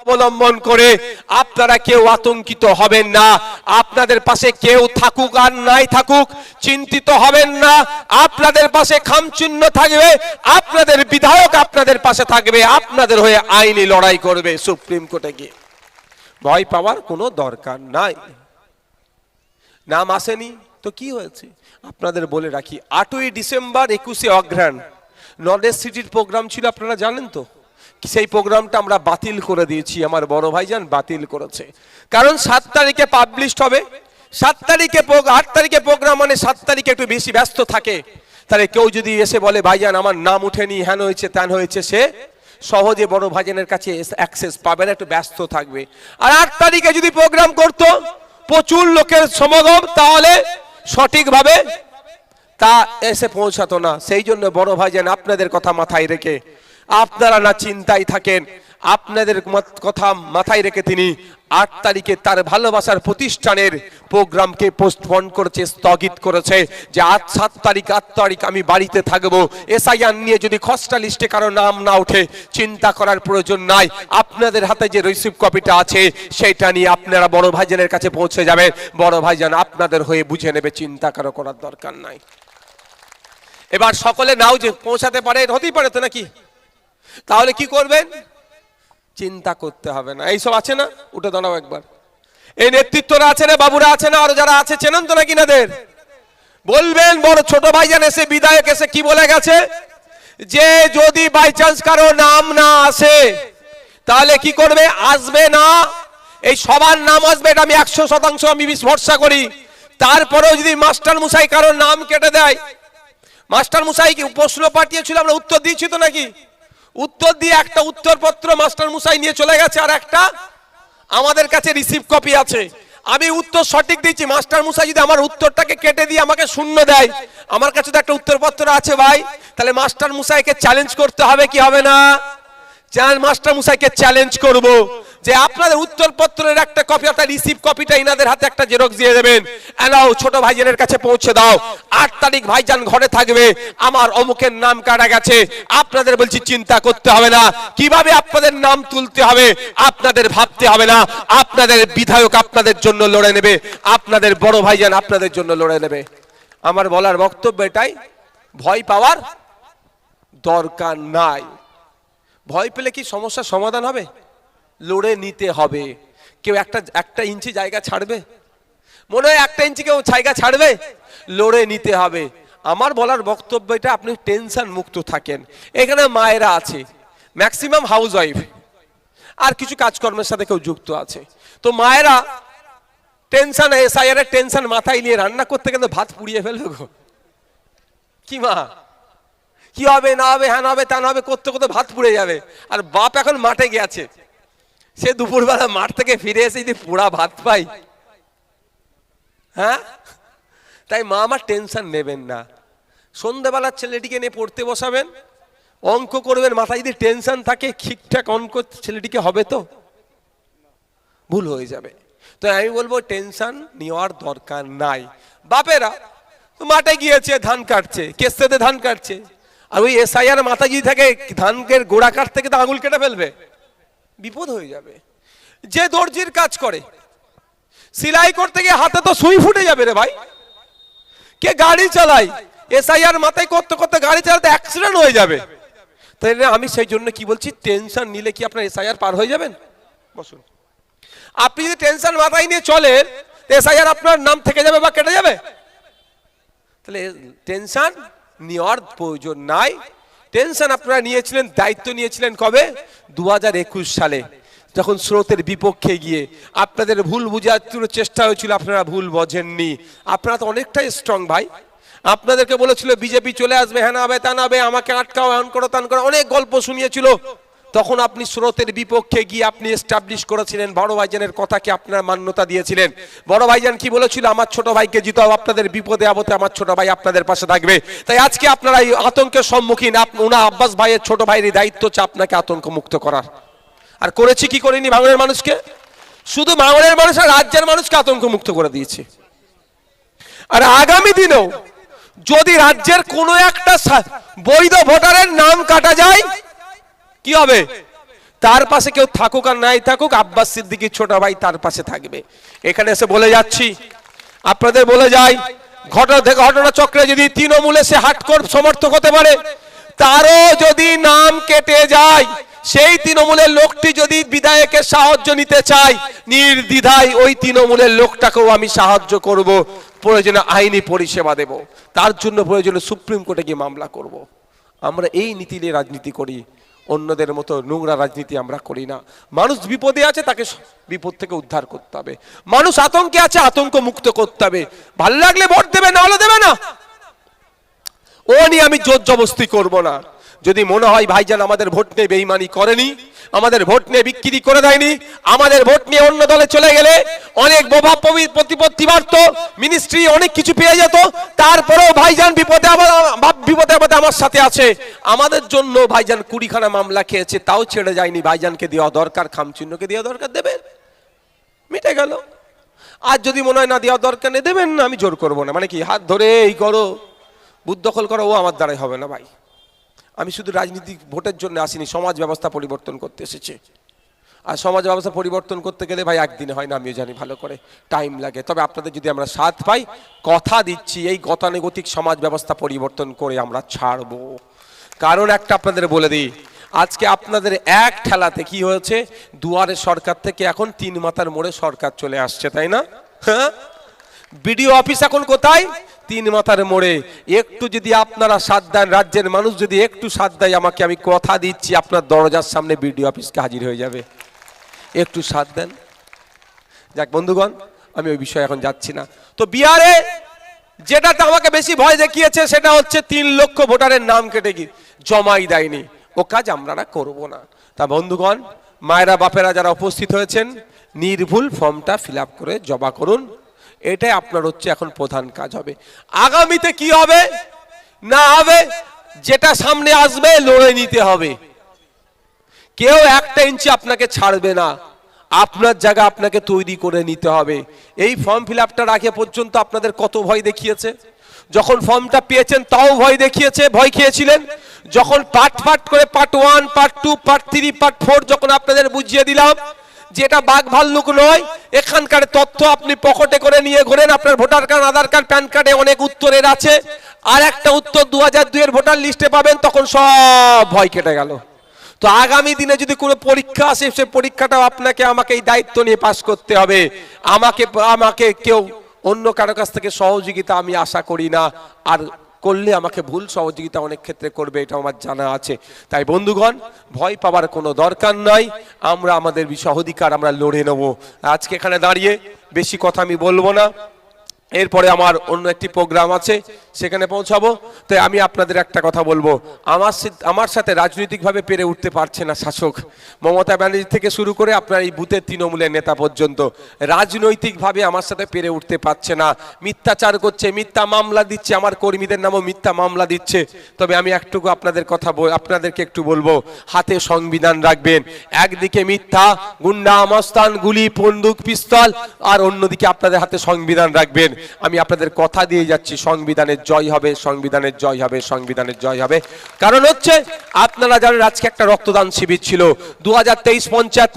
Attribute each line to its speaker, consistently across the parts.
Speaker 1: অবলম্বন করে আপনারা কেউ আতঙ্কিত হবেন না। আপনাদের পাশে কেউ থাকুক আর নাই থাকুক চিন্তিত হবেন না। আপনাদের পাশে খামচিহ্ন থাকবে, আপনাদের বিধায়ক আপনাদের পাশে থাকবে, আপনাদের হয়ে আইনি লড়াই করবে সুপ্রিম কোর্টে গিয়ে। ভয় পাওয়ার কোনো দরকার নাই। নাম আসেনি তো কি হয়েছে? আপনাদের বলে রাখি, 8ই ডিসেম্বর 21শে অঘ্রাণ নর্থ ইস্ট সিটির প্রোগ্রাম ছিল, আপনারা জানেন তো। সেই প্রোগ্রামটা আমরা বাতিল করে দিয়েছি, আমার বড় ভাইজান বাতিল করেছে। কারণ 7 তারিখে পাবলিশ হবে, 7 তারিখে 8 তারিখে প্রোগ্রাম, মানে 7 তারিখে একটু বেশি ব্যস্ত থাকে। তাহলে কেউ যদি এসে বলে ভাইজান আমার নাম উঠেনি, হ্যান হয়েছে ত্যান হয়েছে, সে সহজে বড় ভাইজানের কাছে অ্যাক্সেস পাবে না, একটু ব্যস্ত থাকবে। আর 8 তারিখে যদি প্রোগ্রাম করতো, প্রচুর লোকের সমাগম, তাহলে সঠিকভাবে তা এসে পৌঁছাতো না। সেই জন্য বড় ভাইজান আপনাদের কথা মাথায় রেখে, আপনারা না চিন্তায় থাকেন, আপনাদের কথা মাথায় রেখে তিনি 8 তারিখে তার ভালোবাসার প্রতিষ্ঠানের প্রোগ্রামকে পোস্টপোন করেছে, স্থগিত করেছে। যে আজ 7 তারিখ 8 তারিখ আমি বাড়িতে থাকবো। এসআইআর নিয়ে যদি খসড়া লিস্টে কারো নাম না ওঠে, চিন্তা করার প্রয়োজন নাই। আপনাদের হাতে যে রিসিভ কপিটা আছে সেটা নিয়ে আপনারা বড় ভাইজানের কাছে পৌঁছে যাবেন, বড় ভাইজান আপনাদের হয়ে বুঝে নেবে, চিন্তা করার দরকার নাই। এবার সকলে নাও যে পৌঁছাতে পারে, হতেই পারে তো নাকি? তাহলে কি করবেন? চিন্তা করতে হবে না। এইসব আছে না, উঠে দাঁড়াও একবার। এই নেতৃত্বরা আছে না, বাবুরা আছে না, আরো যারা আছে চেনেন তো নাকি নাদের? বলবেন বড় ছোট ভাইজান এসে, বিধায়ক এসে কি বলে গেছে, যে যদি বাই চান্স কারো নাম না আসে তাহলে কি করবে? আসবে না। এই সবার নাম আসবে, এটা আমি 100% আমি ভরসা করি। তারপরেও যদি মাস্টার মশাই কারো নাম কেটে দেয়, মাস্টার মশাই কি প্রশ্ন পাঠিয়েছিল, আমরা উত্তর দিয়েছি তো নাকি? উত্তর দিয়ে একটা উত্তরপত্র মাস্টার মশাই নিয়ে চলে গেছে, আর একটা আমাদের কাছে রিসিভ কপি আছে। আমি উত্তর সঠিক দিয়েছি, মাস্টার মশাই যদি আমার উত্তরটাকে কেটে দিয়ে আমাকে শূন্য দেয়, আমার কাছে তো একটা উত্তরপত্র আছে ভাই, তাহলে মাস্টার মশাইকে চ্যালেঞ্জ করতে হবে কি হবে না? মাস্টার মশাইকে চ্যালেঞ্জ করব যে আপনাদের উত্তরপত্রের একটা কপি, অর্থাৎ রিসিভ কপিটা ইনাদের হাতে একটা জেরক্স দিয়ে দেবেন, এনাও ছোট ভাইজানের কাছে পৌঁছে দাও। 8 তারিখ ভাইজান ঘরে থাকবে, আমার অমুকের নাম কাটা গেছে। আপনাদের বলছি চিন্তা করতে হবে না, কিভাবে আপনাদের নাম তুলতে হবে আপনাদের ভাবতে হবে না। আপনাদের বিধায়ক আপনাদের জন্য লড়ে নেবে, আপনাদের বড় ভাইজান আপনাদের জন্য লড়ে নেবে। আমার বলার বক্তব্য এটাই, ভয় পাওয়ার দরকার নাই। ভয় পেলে কি সমস্যার সমাধান হবে? লড়ে নিতে হবে। কেউ একটা ইঞ্চি জায়গা ছাড়বে? মনে হয় 1 ইঞ্চি কেউ জায়গা ছাড়বে? লড়ে নিতে হবে। আমার বলার বক্তব্য এটা, আপনি টেনশন মুক্ত থাকেন। এখানে মায়েরা আছে, ম্যাক্সিমাম হাউস ওয়াইফ, আর কিছু কাজকর্মের সাথে কেউ যুক্ত আছে। তো মায়েরা টেনশন, এসআইআর এর টেনশন মাথায় নিয়ে রান্না করতে গেলে ভাত পুড়িয়ে ফেলবে গো। কি মা, কি হবে না হবে, হ্যাঁ হবে তা না হবে করতে করতে ভাত পুড়ে যাবে। আর বাপ এখন মাঠে গেছে, সে দুপুরবেলা মাঠ থেকে ফিরে এসে যদি পোড়া ভাত পাই, হ্যাঁ? তাই মা আমার টেনশন নেবেন না। সন্ধ্যাবেলা ছেলেটিকে নিয়ে পড়তে বসাবেন, অঙ্ক করবেন, মাথায় যদি টেনশন থাকে, ঠিকঠাক অঙ্ক ছেলেটিকে হবে তো? ভুল হয়ে যাবে। তো আমি বলবো টেনশন নেওয়ার দরকার নাই। বাপেরা মাঠে গিয়েছে, ধান কাটছে, কেস্তেতে ধান কাটছে, আর ওই এসআইআর মাথা যদি থাকে, ধানের গোড়া কাটতে থেকে আঙুল কেটে ফেলবে, বিপদ হয়ে যাবে। যে দর্জির কাজ করে, সেলাই করতে গিয়ে হাতে তো সুই ফুটে যাবে রে ভাই। কে গাড়ি চালায়, এসআইআর মাথায় করতে করতে গাড়ি চালাতে অ্যাক্সিডেন্ট হয়ে যাবে। তাই আমি সেই জন্য কি বলছি, টেনশন নিলে কি আপনার এসআইআর পার হয়ে যাবেন? বসুন। আপনি যদি টেনশন মাথায় নিয়ে চলেন, এসআইআর আপনার নাম থেকে যাবে বা কেটে যাবে। তাহলে টেনশন নেওয়ার প্রয়োজন নাই। টেনশন আপনারা নিয়েছিলেন, দায়িত্ব নিয়েছিলেন কবে? 2021 সালে, যখন স্রোতের বিপক্ষে গিয়ে আপনাদের ভুল বুঝার চেষ্টা হয়েছিল, আপনারা ভুল বোঝেননি। আপনারা তো অনেকটাই স্ট্রং ভাই। আপনাদেরকে বলেছিল বিজেপি চলে আসবে, হ্যাঁ না হবে তা না হবে, আমাকে আটকাও, এমন করো তান করো, অনেক গল্প শুনিয়েছিল। তখন আপনি স্রোতের বিপক্ষে গিয়ে আপনি এস্টাবলিশ করেছিলেন, বড় ভাইজানের কথাকে আপনারা মান্যতা দিয়েছিলেন। বড় ভাইজান কি বলেছিল? আমার ছোট ভাইকে জিতাও, আপনাদের বিপদে আপদে আমার ছোট ভাই আপনাদের পাশে থাকবে। তাই আজকে আপনারা এই আতঙ্কের সম্মুখীন, ওনা আব্বাস ভাইয়ের ছোট ভাইয়ের দায়িত্ব হচ্ছে আপনাকে আতঙ্ক মুক্ত করার। আর করেছি কি করিনি? ভাঙড়ের মানুষকে, শুধু ভাঙড়ের মানুষ আর রাজ্যের মানুষকে আতঙ্ক মুক্ত করে দিয়েছে। আর আগামী দিনেও যদি রাজ্যের কোনো একটা বৈধ ভোটারের নাম কাটা যায়, কি হবে? তার পাশে কেউ থাকুক আর নাই থাকুক, আব্বাস সিদ্দিকীর ছোট ভাই তার পাশে থাকবে। এখানে এসে বলে যাচ্ছি, আপনাদের বলে যাই, ঘটনা চক্রে যদি তৃণমূলে সে হার্ডকোর সমর্থক হতে পারে, তারও যদি নাম কেটে যায়, সেই তৃণমূলের লোকটি যদি বিধায়কের সাহায্য নিতে চায়, নির্দ্বিধায় ওই তৃণমূলের লোকটাকেও আমি সাহায্য করব, প্রয়োজনে আইনি পরিষেবা দেব, তার জন্য প্রয়োজনে সুপ্রিম কোর্টে গিয়ে মামলা করব। আমরা এই নীতি নিয়ে রাজনীতি করি, অন্যদের মতো নোংরা রাজনীতি আমরা করি না। মানুষ বিপদে আছে, তাকে বিপদ থেকে উদ্ধার করতে হবে। মানুষ আতঙ্কে আছে, আতঙ্ক মুক্ত করতে হবে। ভালো লাগলে ভোট দেবে, না হলে দেবে না। ও নিয়ে আমি জোর জবরদস্তি করব না। যদি মনে হয় ভাইজান আমাদের ভোট নিয়ে বেঈমানি করেনি, আমাদের ভোট নিয়ে বিক্রি করে দেয়নি, আমাদের ভোট নিয়ে অন্য দলে চলে গেলে অনেক প্রভাব প্রতিপত্তি বাড়তো, মিনিস্ট্রি অনেক কিছু পেয়ে যেত, তারপরেও ভাইজান বিপদে আপদে আমার সাথে আছে, আমাদের জন্য ভাইজান 20খানা মামলা খেয়েছে, তাও ছেড়ে যায়নি। ভাইজানকে দেওয়া দরকার, খামচিহ্নকে দেওয়া দরকার, দেবেন, মিটে গেল। আর যদি মনে হয় না দেওয়া দরকার নেই, দেবেন না, আমি জোর করবো না। মানে কি হাত ধরে এই করো, বুথ দখল করো, ও আমার দ্বারাই হবে না ভাই। আমি শুধু রাজনীতি ভোটের জন্য আসিনি, সমাজ ব্যবস্থা পরিবর্তন করতে এসেছে। আর সমাজ ব্যবস্থা পরিবর্তন করতে গেলে ভাই একদিনে হয় না, আমিও জানি ভালো করে, টাইম লাগে। তবে আপনাদের যদি আমরা সাথ পাই, কথা দিচ্ছি এই গতানুগতিক সমাজ ব্যবস্থা পরিবর্তন করে আমরা ছাড়বো। কারণ একটা আপনাদের বলে দিই, আজকে আপনাদের এক ঠেলাতে কি হয়েছে, দুয়ারে সরকার থেকে এখন 3 মাথার মোড়ে সরকার চলে আসছে, তাই না? হ্যাঁ, বিডিও অফিস এখন কোথায়? 3 মাথার মোড়ে। একটু যদি আপনারা সাথ দেন, রাজ্যের মানুষ যদি একটু সাথ দেয় আমাকে, আমি কথা দিচ্ছি আপনার দরজার সামনে বিডিও অফিসকে হাজির হয়ে যাবে। একটু সাথ দেন। যাক বন্ধুগণ, আমি ওই বিষয়ে এখন যাচ্ছি না। তো বিহারে যেটাতে আমাকে বেশি ভয় দেখিয়েছে সেটা হচ্ছে 3 লক্ষ ভোটারের নাম কেটে জমাই দেয়নি, ও কাজ আমরা করব না। তা বন্ধুগণ, মায়েরা বাপেরা যারা উপস্থিত হয়েছেন, নির্ভুল ফর্মটা ফিল আপ করে জমা করুন। এটাই আপনার হচ্ছে এখন প্রধান কাজ হবে। আগামীতে কি হবে না হবে, যেটা সামনে আসবে লড়ে নিতে হবে। কেউ 1টা ইঞ্চি আপনাকে ছাড়বে না, আপনার জায়গা আপনাকে তৈরি করে নিতে হবে। এই ফর্ম ফিল আপটা রাখে পর্যন্ত আপনাদের কত ভয় দেখিয়েছে। যখন ফর্মটা পেয়েছেন তাও ভয় দেখিয়েছে, ভয় খেয়েছিলেন। যখন পার্ট করে পার্ট 1, পার্ট 2, পার্ট 3, পার্ট 4 যখন আপনাদের বুঝিয়ে দিলাম যেটা বাঘ ভাল্লুক নয়, এখানকার তথ্য আপনি পকেটে করে নিয়ে ঘোরেন, আপনার ভোটার কার্ড, আধার কার্ড, প্যান কার্ডে অনেক উত্তরের আছে, আর একটা উত্তর 2002 এর ভোটার লিস্টে পাবেন, তখন সব ভয় কেটে গেল। তো আগামী দিনে যদি কোনো পরীক্ষা আসে, সে পরীক্ষাটাও আপনাকে আমাকে এই দায়িত্ব নিয়ে পাস করতে হবে। আমাকে কেউ অন্য কারো কাছ থেকে সহযোগিতা আমি আশা করি না, আর করলে আমাকে ভুল সহযোগিতা অনেক ক্ষেত্রে করবে, এটা আমার জানা আছে। তাই বন্ধুগণ, ভয় পাওয়ার কোনো দরকার নাই, আমরা আমাদের বিষয় অধিকার আমরা লড়ে নেব। আজকে এখানে দাঁড়িয়ে বেশি কথা আমি বলবো না, এরপরে আমার অন্য একটি প্রোগ্রাম আছে, সেখানে পৌঁছাবো। তাই আমি আপনাদের একটা কথা বলবো, আমার সাথে রাজনৈতিকভাবে পেরে উঠতে পারছে না শাসক মমতা ব্যানার্জি থেকে শুরু করে আপনার এই বুথের তৃণমূলের নেতা পর্যন্ত, রাজনৈতিকভাবে আমার সাথে পেরে উঠতে পারছে না। মিথ্যাচার করছে, মিথ্যা মামলা দিচ্ছে, আমার কর্মীদের নামও মিথ্যা মামলা দিচ্ছে। তবে আমি একটুকু আপনাদেরকে একটু বলবো, হাতে সংবিধান রাখবেন। একদিকে মিথ্যা, গুন্ডা মস্তান, গুলি, বন্দুক, পিস্তল, আর অন্যদিকে আপনাদের হাতে সংবিধান রাখবেন। আমি আপনাদের কথা দিয়ে যাচ্ছি, সংবিধানের জয় হবে, সংবিধানের জয় হবে, সংবিধানের জয় হবে। কারণ হচ্ছে আপনারা জানেন আজকে একটা রক্তদান শিবির ছিল 2023 পঞ্চায়েত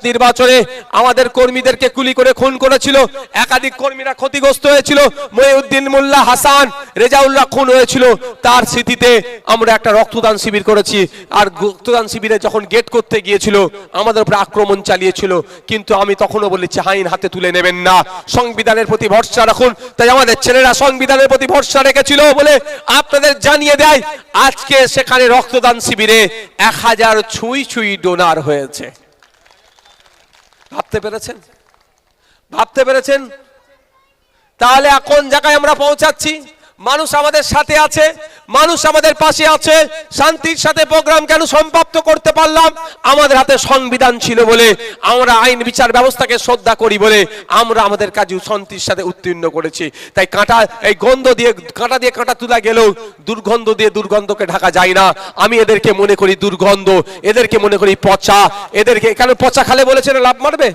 Speaker 1: নির্বাচনে আমাদের কর্মীদেরকে গুলি করে খুন করেছিল, একাধিক কর্মীরা ক্ষতিগ্রস্ত হয়েছিল, মহিউদ্দিন মোল্লা, হাসান, রেজাউল্লাহ খুন হয়েছিল। তার স্মৃতিতে আমরা একটা রক্তদান শিবির করেছি। আর রক্তদান শিবিরে যখন গেট করতে গিয়েছিল আমাদের উপরে আক্রমণ চালিয়েছিল, কিন্তু আমি তখনও বলেছি আইন হাতে তুলে নেবেন না, সংবিধানের প্রতি ভরসা রাখুন। তাই আমাদের ছেলেরা সংবিধানের প্রতি ভরসা রেখেছিল বলে আপনাদের জানিয়ে দেয়, আজকে সেখানে রক্তদান শিবিরে 1000 ছুঁই ডোনার হয়েছে। ভাবতে পেরেছেন? তাহলে কোন জায়গায় আমরা পৌঁছাচ্ছি? মানুষ আমাদের সাথে আছে, মানুষ আমাদের পাশে আছে। শান্তির সাথে প্রোগ্রাম কেন সমাপ্ত করতে পারলাম? আমাদের হাতে সংবিধান ছিল বলে, আমরা আইন বিচার ব্যবস্থাকে শ্রদ্ধা করি বলে আমরা আমাদের কাজে শান্তির সাথে উত্তীর্ণ করেছি। তাই কাঁটা দিয়ে কাঁটা তুলা গেলেও দুর্গন্ধ দিয়ে দুর্গন্ধকে ঢাকা যায় না। আমি এদেরকে মনে করি দুর্গন্ধ, এদেরকে মনে করি পচা। এদেরকে কেন পচা খালে বলেছেন লাভ মারবে?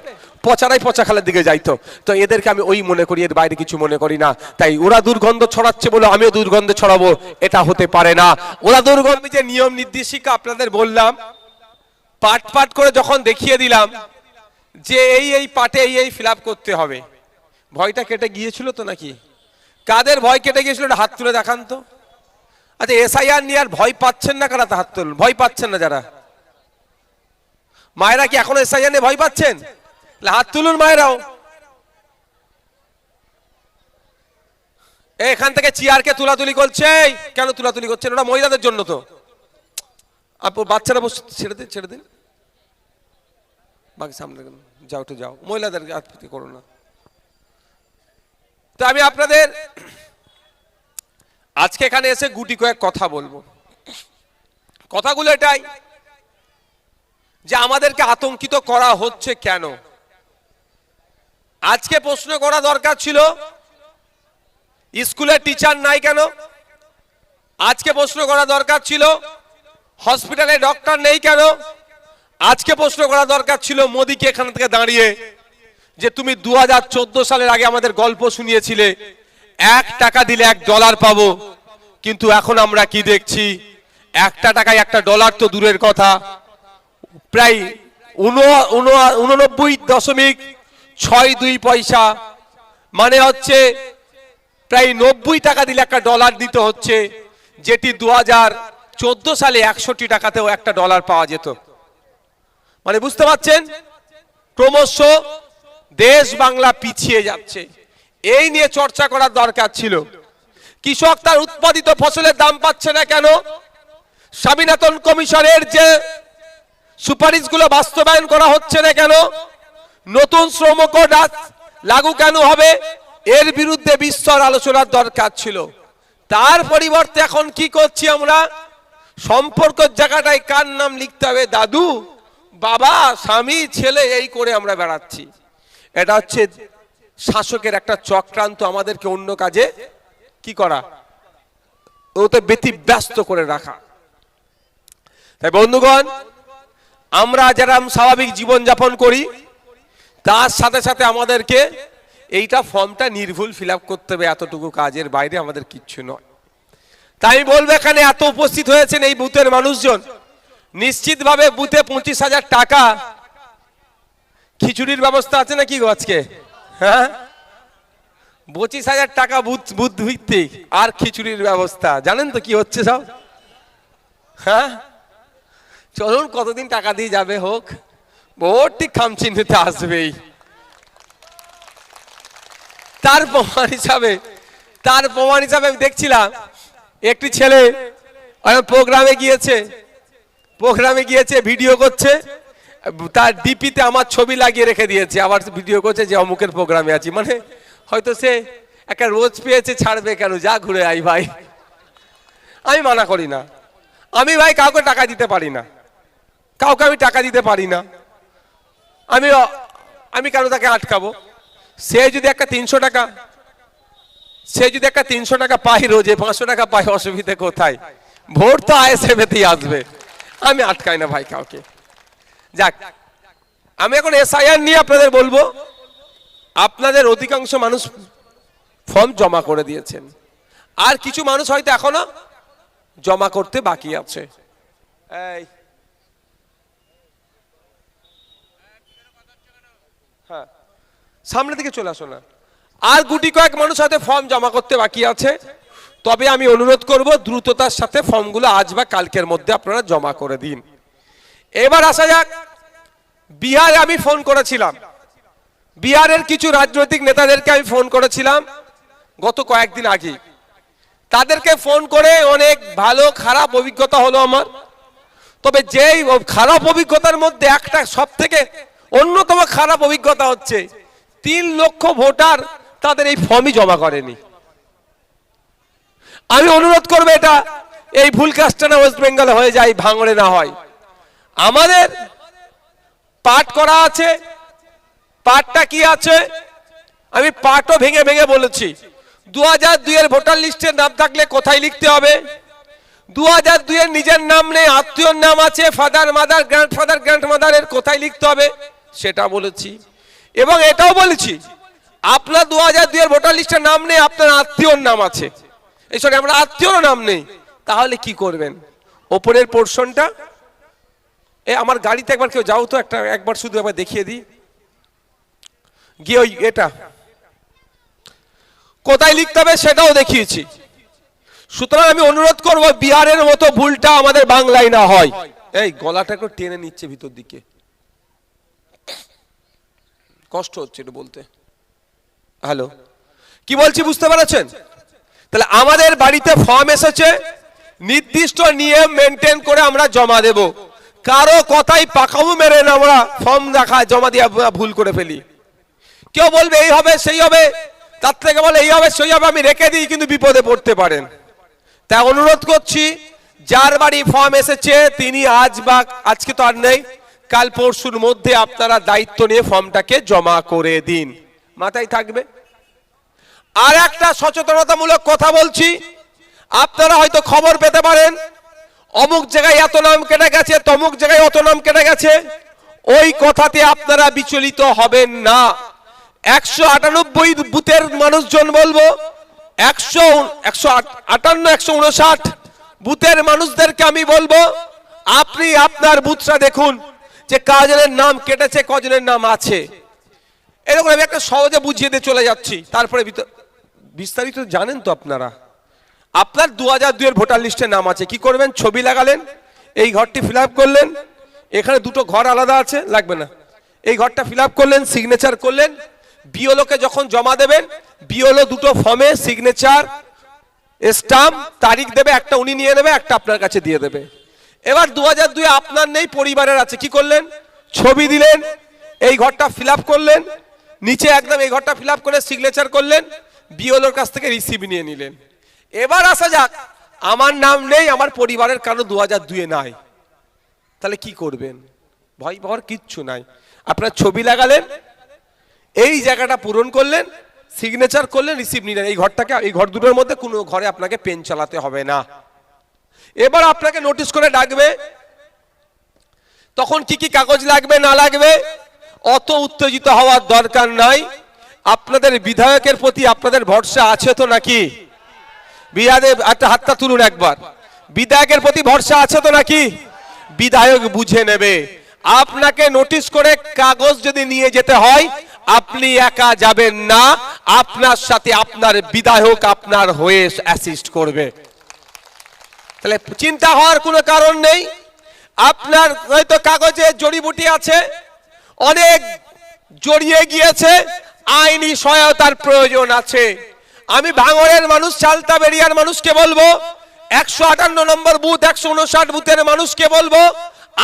Speaker 1: পচারাই পচা খালের দিকে যাইতো। তো এদেরকে আমি ওই মনে করি, এর বাইরে কিছু মনে করি না। তাই ওরা দুর্গন্ধ ছড়াচ্ছে বলে আমিও দুর্গন্ধ ছড়াবো, এটা হতে পারে না। ওরা দুর্গন্ধ, যে নিয়ম নির্দেশিকা আপনাদের বললাম, পাট পাট করে যখন দেখিয়ে দিলাম যে এই পাটে এই ফিল আপ করতে হবে, ভয়টা কেটে গিয়েছিল তো নাকি? কাদের ভয় কেটে গিয়েছিল হাত তুলে দেখান তো। আচ্ছা, এসআইআর নিয়ে আর ভয় পাচ্ছেন না কারা? হাত তুলুন। ভয় পাচ্ছেন না যারা? মায়েরা কি এখনো এসআইআর নিয়ে ভয় পাচ্ছেন? হাত তুলুন মায়েরাও। এখান থেকে চেয়ারকে তুলাতুলি করছে। কেন তুলাতুলি করছেন? ওটা মহিলাদের জন্য তো। বাচ্চারা বসে, ছেড়ে দিন, ছেড়ে দিন, বাকি সামনে যাও, একটু যাও, মহিলাদের করো না। তো আমি আপনাদের আজকে এখানে এসে গুটি কয়েক কথা বলবো। কথাগুলো এটাই যে আমাদেরকে আতঙ্কিত করা হচ্ছে কেন। আজকে প্রশ্ন করা দরকার ছিল স্কুলের টিচার নাই কেন? আজকে প্রশ্ন করা দরকার ছিল হসপিটালে ডক্টর নেই কেন? আজকে প্রশ্ন করা দরকার ছিল মোদিকে এখান থেকে দাঁড়িয়ে যে তুমি 2014 সালের আগে আমাদের গল্প শুনিয়েছিলে 1 টাকা দিলে $1 পাবো, কিন্তু এখন আমরা কি দেখছি? 1 টাকায় $1 তো দূরের কথা, প্রায় 89.62 পয়সা, মানে হচ্ছে প্রায় 90 টাকা দিলে $1 দিতে হচ্ছে, যেটি 2014 সালে 61 টাকাতেও $1 পাওয়া যেত। মানে বুঝতে পারছেন, ক্রমশ দেশ বাংলা পিছিয়ে যাচ্ছে। এই নিয়ে চর্চা করার দরকার ছিল। কৃষক তার উৎপাদিত ফসলের দাম পাচ্ছে না কেন? স্বামীনাথন কমিশনের যে সুপারিশগুলো বাস্তবায়ন করা হচ্ছে না কেন? নতুন শ্রম কোড লাগু কেন হবে? এর বিরুদ্ধে বিস্তর আলোচনার দরকার ছিল। তার পরিবর্তে এখন কি করছি আমরা? সম্পর্কের জায়গাটায় কার নাম লিখতে হবে? দাদু, বাবা, স্বামী, ছেলে, এই করে আমরা বেড়াচ্ছি। এটা হচ্ছে শাসকের একটা চক্রান্ত, আমাদেরকে অন্য কাজে কি করা, ওতে ব্যতিব্যস্ত করে রাখা। তাই বন্ধুগণ, আমরা যারা স্বাভাবিক জীবন যাপন করি তার সাথে সাথে আমাদেরকে এইটা ফর্মটা নির্ভুল ফিল আপ করতে হবে, এতটুকু কাজের বাইরে আমাদের কিচ্ছু নয়। তাই আমি বলবো, এখানে এত উপস্থিত হয়েছেন এই বুথের মানুষজন, নিশ্চিতভাবে বুথে 25,000 টাকা খিচুড়ির ব্যবস্থা আছে নাকি গো আজকে? হ্যাঁ, 25,000 টাকা বুথ ভিত্তিক আর খিচুড়ির ব্যবস্থা। জানেন তো কি হচ্ছে সব? হ্যাঁ, চলুন কতদিন টাকা দিয়ে যাবে হোক, ভোট ঠিক খামচিহ্নিতে আসবেই। তার প্রমাণ হিসাবে আমি দেখছিলাম একটি ছেলে প্রোগ্রামে গিয়েছে, ভিডিও করছে, তার ডিপিতে আমার ছবি লাগিয়ে রেখে দিয়েছে, আবার ভিডিও করছে যে অমুকের প্রোগ্রামে আছি। মানে হয়তো সে একটা রোজ পেয়েছে, ছাড়বে কেন, যা ঘুরে আই ভাই। আমি মানা করি না, আমি ভাই কাউকে টাকা দিতে পারি না, কাউকে আমি টাকা দিতে পারি না। আমি কেন তাকে আটকাবো? সে যদি একটা 300 টাকা পাই রোজে, 500 টাকা পাই, অসুবিধা কোথায়? ভোট তো আইএসএফেতেই আসবে, আমি আটকাই না ভাই কাউকে। যাক, আমি এখন এসআইআর নিয়ে আপনাদের বলবো। আপনাদের অধিকাংশ মানুষ ফর্ম জমা করে দিয়েছেন, আর কিছু মানুষ হয়তো এখনো জমা করতে বাকি আছে। এই হ্যাঁ, সামনের দিকে চলে আসো না। আর গুটি কয়েক মানুষ হয়তো ফর্ম জমা করতে বাকি আছে। তবে আমি অনুরোধ করব দ্রুততার সাথে ফর্মগুলো আজ বা কালকের মধ্যে আপনারা জমা করে দিন। এবার আসা যাক, বিহারে আমি ফোন করেছিলাম, বিহারের কিছু রাজনৈতিক নেতাদেরকে আমি ফোন করেছিলাম গত কয়েকদিন আগে। তাদেরকে ফোন করে অনেক ভালো খারাপ অভিজ্ঞতা হলো আমার। তবে যেই খারাপ অভিজ্ঞতার মধ্যে একটা সব থেকে অন্যতম খারাপ অভিজ্ঞতা হচ্ছে 3 লক্ষ ভোটার তাদের এই ফর্মই জমা করেনি। আমি অনুরোধ করবো এটা এই ভুল কাজটা না ওয়েস্ট বেঙ্গলে হয়ে যায়, ভাঙড়ে না হয়। আমাদের পাঠ করা আছে, পাঠটা কি আছে আমি পাঠও ভেঙে ভেঙে বলেছি। 2002 এর ভোটার লিস্টের নাম থাকলে কোথায় লিখতে হবে? 2002 এর নিজের নাম নেই, আত্মীয়র নাম আছে, ফাদার মাদার গ্র্যান্ডফাদার গ্র্যান্ডমাদারের কোথায় লিখতে হবে সেটা বলেছি। এবং এটাও বলেছি, আপনার 2002 এর ভোটার লিস্টের নাম নেই, আপনার আত্মীয়র নাম আছে, এই সরি আমরা আত্মীয়র নাম নেই, তাহলে কি করবেন? ওপরের পোর্শনটা আমার গাড়িতে একবার কেউ যাও তো, একবার শুধু একবার দেখিয়ে দিই গিয়ে, ওই এটা কোথায় লিখতে হবে সেটাও দেখিয়েছি। সুতরাং আমি অনুরোধ করব বিহারের মতো ভুলটা আমাদের বাংলায় না হয়। এই গলাটা একটু টেনে নিচ্ছে ভিতর দিকে, কষ্ট হচ্ছে এটা বলতে। হ্যালো, কি বলছি বুঝতে পারছেন? তাহলে আমাদের বাড়িতে ফর্ম এসেছে, নির্দিষ্ট নিয়ম মেনটেন করে আমরা জমা দেব। কারো কথাই পাকামু মেরে না আমরা ফর্ম জমা দিয়ে ভুল করে ফেলি। কেউ বলবে এই হবে সেই হবে, তার থেকে বলে এই হবে সেই হবে, আমি রেখে দিই, কিন্তু বিপদে পড়তে পারেন। তাই অনুরোধ করছি, যার বাড়ি ফর্ম এসেছে তিনি আজকে তো আর নেই, কাল পরশুর মধ্যে আপনারা দায়িত্ব নিয়ে ফর্মটাকে জমা করে দিন, মাথায় থাকবে। আর একটা সচেতনতামূলক কথা বলছি, আপনারা হয়তো খবর পেতে পারেন অমুক জায়গায় এত নাম কেটে গেছে, তমুক জায়গায় অত নাম কেটে গেছে। ওই কথাতে আপনারা বিচলিত হবেন না। 198 বুথের মানুষজন বলবো, 158 বুথের মানুষদেরকে আমি বলবো, আপনি আপনার বুথটা দেখুন যে কজনের নাম কেটেছে, কজনের নাম আছে। এরকম আমি একটা সহজে বুঝিয়ে দিয়ে চলে যাচ্ছি, তারপরে বিস্তারিত জানেন তো আপনারা। আপনার 2002 এর ভোটার লিস্টে নাম আছে, কি করবেন? ছবি লাগালেন, এই ঘরটি ফিল আপ করলেন, এখানে দুটো ঘর আলাদা আছে, লাগবে না, এই ঘরটা ফিল আপ করলেন, সিগনেচার করলেন। বিওলোকে যখন জমা দেবেন, বিওলো দুটো ফর্মে সিগনেচার স্টাম্প তারিখ দেবে, একটা উনি নিয়ে নেবে, একটা আপনার কাছে দিয়ে দেবে। এবার 2002 আপনার নেই, পরিবারের আছে, কি করলেন? ছবি দিলেন, এই ঘরটা ফিল আপ করলেন, নিচে একদম এই ঘরটা ফিল আপ করে সিগনেচার করলেন, বিওলোর কাছ থেকে রিসিভ নিয়ে নিলেন। এবার আসা যাক, আমার নাম নেই, আমার পরিবারের কারো 2002 নাই, তাহলে কি করবেন? ভয় পাওয়ার কিচ্ছু নাই। আপনার ছবি লাগালেন, এই জায়গাটা পূরণ করলেন, সিগনেচার করলেন, রিসিভ নিলেন, এই ঘরটাকে, এই ঘর দুটোর মধ্যে কোনো ঘরে আপনাকে পেন চালাতে হবে না। এবার আপনাকে নোটিশ করে ডাকবে, তখন কি কি কাগজ লাগবে না লাগবে অত উত্তেজিত হওয়ার দরকার নাই। আপনাদের বিধায়কের প্রতি আপনাদের ভরসা আছে তো নাকি? বিধায়ক একটা হাতটা তুলুন একবার, বিধায়কের প্রতি ভরসা আছে তো নাকি? বিধায়ক বুঝে নেবে। আপনাকে নোটিশ করে কাগজ যদি নিয়ে যেতে হয়, আপনি একা যাবেন না, আপনার সাথে আপনার বিধায়ক আপনার হয়ে অ্যাসিস্ট করবে। তাহলে চিন্তা হওয়ার কোনো কারণ নেই। আপনার হয়তো কাগজে জড়িবুটি আছে, অনেক জড়িয়ে গিয়েছে, আইনি সহায়তার প্রয়োজন আছে। আমি ভাঙড়ের মানুষ, চালতা বেরিয়ার মানুষকে বলবো, 158 নম্বর বুথ, 159 বুথের মানুষকে বলবো,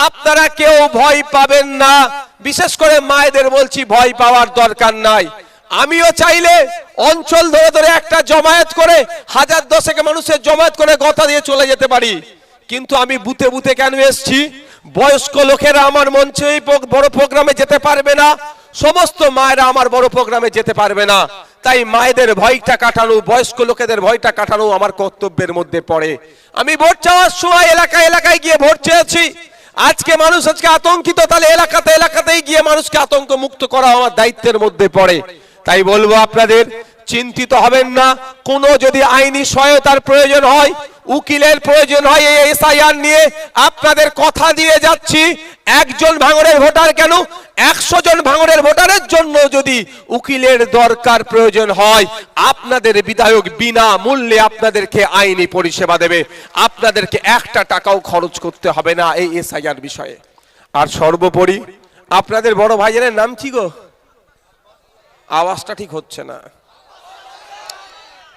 Speaker 1: আপনারা কেউ ভয় পাবেন না। বিশেষ করে মায়েদের বলছি, ভয় পাওয়ার দরকার নাই। আমিও চাইলে অঞ্চল ধরে ধরে একটা জমায়েত করে 1010 মানুষের জমায়েত করে কথা দিয়ে চলে যেতে পারি, কিন্তু আমি বুথে বুথে কেন এসছি? বয়স্ক লোকেরা আমার মঞ্চে এই বড় প্রোগ্রামে যেতে পারবে না, সমস্ত মায়েরা আমার বড় প্রোগ্রামে যেতে পারবে না। তাই মায়েদের ভয়টা কাটানো, বয়স্ক লোকেদের ভয়টা কাটানো আমার কর্তব্যের মধ্যে পড়ে। আমি ভোট চাওয়ার সময় এলাকায় গিয়ে ভোট চেয়েছি। আজকে মানুষ আতঙ্কিত, তাহলে এলাকাতেই গিয়ে মানুষকে আতঙ্ক মুক্ত করা আমার দায়িত্বের মধ্যে পড়ে। তাই বলবো আপনাদের চিন্তিত হবেন না। কোনো যদি আইনি সহায়তার প্রয়োজন হয়, উকিলের প্রয়োজন হয়, এই এসআইআর নিয়ে আপনাদের কথা দিয়ে যাচ্ছি, একজন ভাঙড়ের ভোটার কেন, 100 জন ভাঙড়ের ভোটারের জন্য যদি উকিলের দরকার প্রয়োজন হয়, আপনাদের বিধায়ক বিনা মূল্যে আপনাদেরকে আইনি পরিষেবা দেবে। আপনাদেরকে 1 টাকাও খরচ করতে হবে না এই এসআইআর বিষয়ে। আর সর্বোপরি আপনাদের বড় ভাইয়ের নাম কি গো? আওয়াজটা ঠিক হচ্ছে না,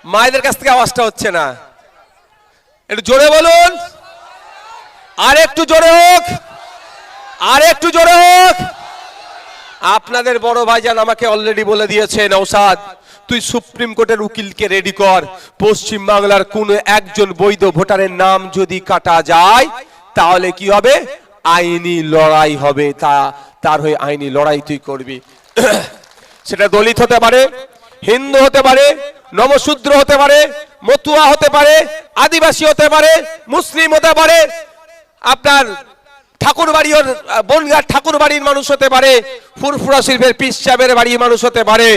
Speaker 1: মায়েদের কাছ থেকে আওয়াজটা হচ্ছে না, একটু জোরে বলুন, আর একটু জোরে হোক, আর একটু জোরে হোক। আপনাদের বড় ভাইজান আমাকে অলরেডি বলে দিয়েছে, নওশাদ তুই সুপ্রিম কোর্টের উকিলকে রেডি কর, পশ্চিম বাংলার কোন একজন বৈধ ভোটারের নাম যদি কাটা যায় তাহলে কি হবে? আইনি লড়াই হবে, তার হয়ে আইনি লড়াই তুই করবি। সেটা দলিত হতে পারে, হিন্দু হতে পারে, নমশূদ্র হতে পারে, মতুয়া হতে পারে, আদিবাসী হতে পারে, মুসলিম হতে পারে, আপনার ঠাকুরবাড়ির বনগাঁ ঠাকুরবাড়ির মানুষ হতে পারে, ফুরফুরা শরীফের পীর সাহেবের বাড়ির মানুষ হতে পারে,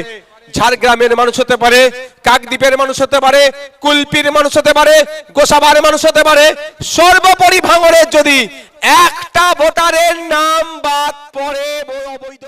Speaker 1: ঝাড়গ্রামের মানুষ হতে পারে, কাকদ্বীপের মানুষ হতে পারে, কুলপির মানুষ হতে পারে, গোসাবার মানুষ হতে পারে। সর্বোপরি ভাঙড়ের যদি একটা ভোটারের নাম বাদ পড়ে অবৈধ